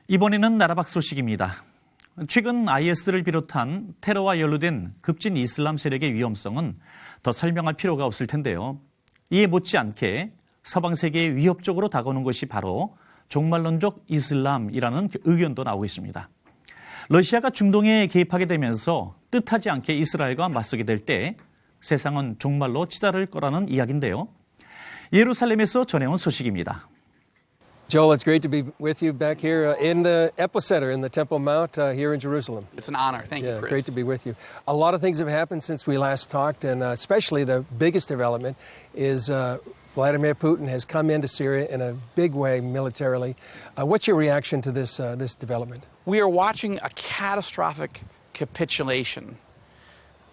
이번에는 나라밖 소식입니다. 최근 IS를 비롯한 테러와 연루된 급진 이슬람 세력의 위험성은 더 설명할 필요가 없을 텐데요. 이에 못지않게 서방 세계에 위협적으로 다가오는 것이 바로 종말론적 이슬람이라는 의견도 나오고 있습니다. 러시아가 중동에 개입하게 되면서 뜻하지 않게 이스라엘과 맞서게 될 때 세상은 종말로 치달을 거라는 이야기인데요. 예루살렘에서 전해온 소식입니다. Joel, it's great to be with you back here in the epicenter, in the Temple Mount here in Jerusalem. It's an honor. Thank you, Chris. Great to be with you. A lot of things have happened since we last talked, and especially the biggest development is Vladimir Putin has come into Syria in a big way militarily. What's your reaction to this development? We are watching a catastrophic capitulation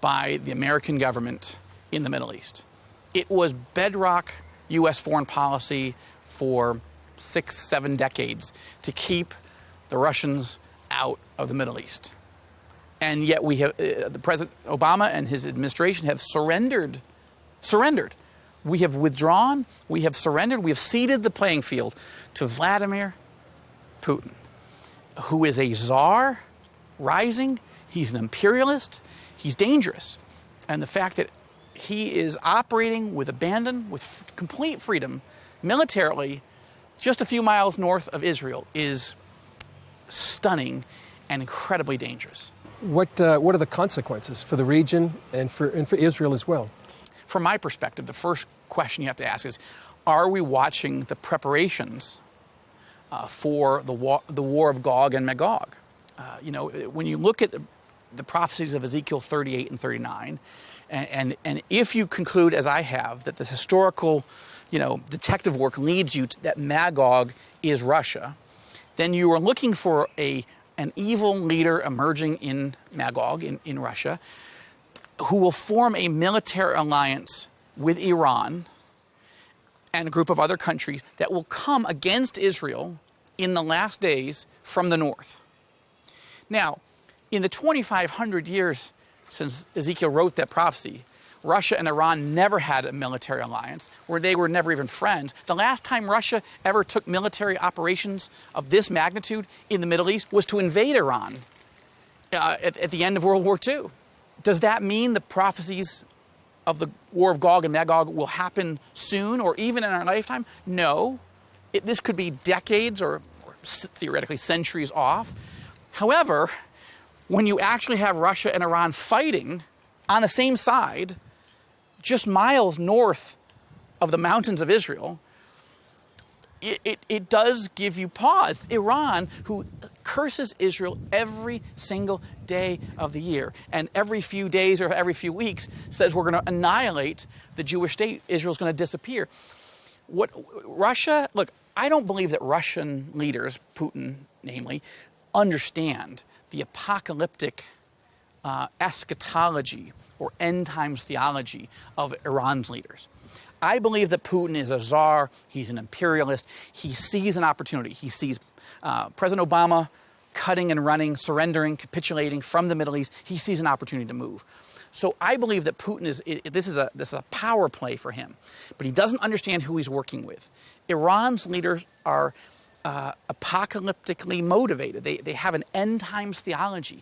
by the American government in the Middle East. It was bedrock U.S. foreign policy for 6-7 decades to keep the Russians out of the Middle East. And yet we have, the President Obama and his administration have surrendered. We have withdrawn, we have surrendered, we have ceded the playing field to Vladimir Putin, who is a czar rising. He's an imperialist. He's dangerous. And the fact that he is operating with abandon, with complete freedom, militarily, just a few miles north of Israel is stunning and incredibly dangerous. What are the consequences for the region and for Israel as well? From my perspective, the first question you have to ask is, are we watching the preparations for the war of Gog and Magog? When you look at the prophecies of Ezekiel 38 and 39, and if you conclude, as I have, that the historical detective work leads you to that Magog is Russia, then you are looking for an evil leader emerging in Magog, in Russia, who will form a military alliance with Iran and a group of other countries that will come against Israel in the last days from the north. Now, in the 2,500 years since Ezekiel wrote that prophecy, Russia and Iran never had a military alliance, where they were never even friends. The last time Russia ever took military operations of this magnitude in the Middle East was to invade Iran at the end of World War II. Does that mean the prophecies of the War of Gog and Magog will happen soon or even in our lifetime? No. This could be decades or theoretically centuries off. However, when you actually have Russia and Iran fighting on the same side, just miles north of the mountains of Israel, it does give you pause. Iran, who curses Israel every single day of the year, and every few days or every few weeks says we're going to annihilate the Jewish state, Israel's going to disappear. Look, I don't believe that Russian leaders, Putin namely, understand the apocalyptic eschatology or end times theology of Iran's leaders. I believe that Putin is a czar, he's an imperialist, he sees an opportunity. He sees President Obama cutting and running, surrendering, capitulating from the Middle East. He sees an opportunity to move. So I believe that Putin this is a power play for him, but he doesn't understand who he's working with. Iran's leaders are apocalyptically motivated. They have an end times theology.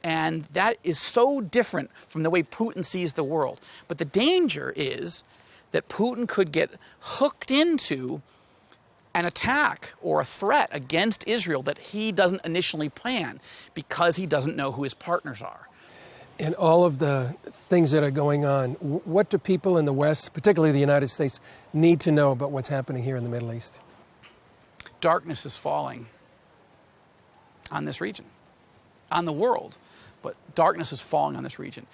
And that is so different from the way Putin sees the world. But the danger is that Putin could get hooked into an attack or a threat against Israel that he doesn't initially plan because he doesn't know who his partners are. In all of the things that are going on, what do people in the West, particularly the United States, need to know about what's happening here in the Middle East? Darkness is falling on this region, on the world. But darkness is falling on this region.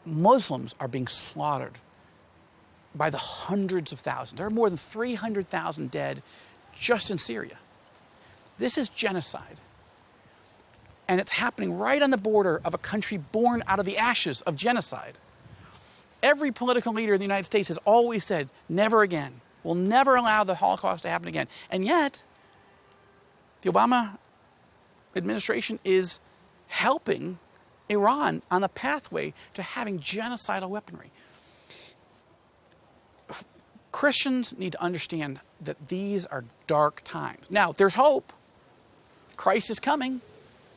Muslims are being slaughtered by the hundreds of thousands. There are more than 300,000 dead just in Syria. This is genocide. And it's happening right on the border of a country born out of the ashes of genocide. Every political leader in the United States has always said, never again. We'll never allow the Holocaust to happen again. And yet, the Obama administration is helping Iran on a pathway to having genocidal weaponry. Christians need to understand that these are dark times. Now, there's hope. Christ is coming,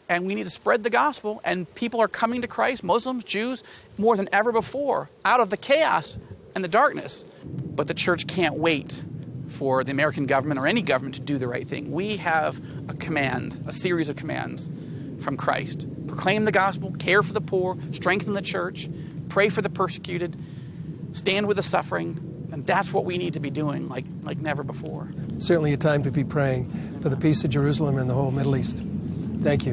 and we need to spread the gospel, and people are coming to Christ, Muslims, Jews, more than ever before, out of the chaos and the darkness. But the church can't wait for the American government or any government to do the right thing. We have a command, a series of commands from Christ. Proclaim the gospel, care for the poor, strengthen the church, pray for the persecuted, stand with the suffering, and that's what we need to be doing like never before. Certainly a time to be praying for the peace of Jerusalem and the whole Middle East. Thank you.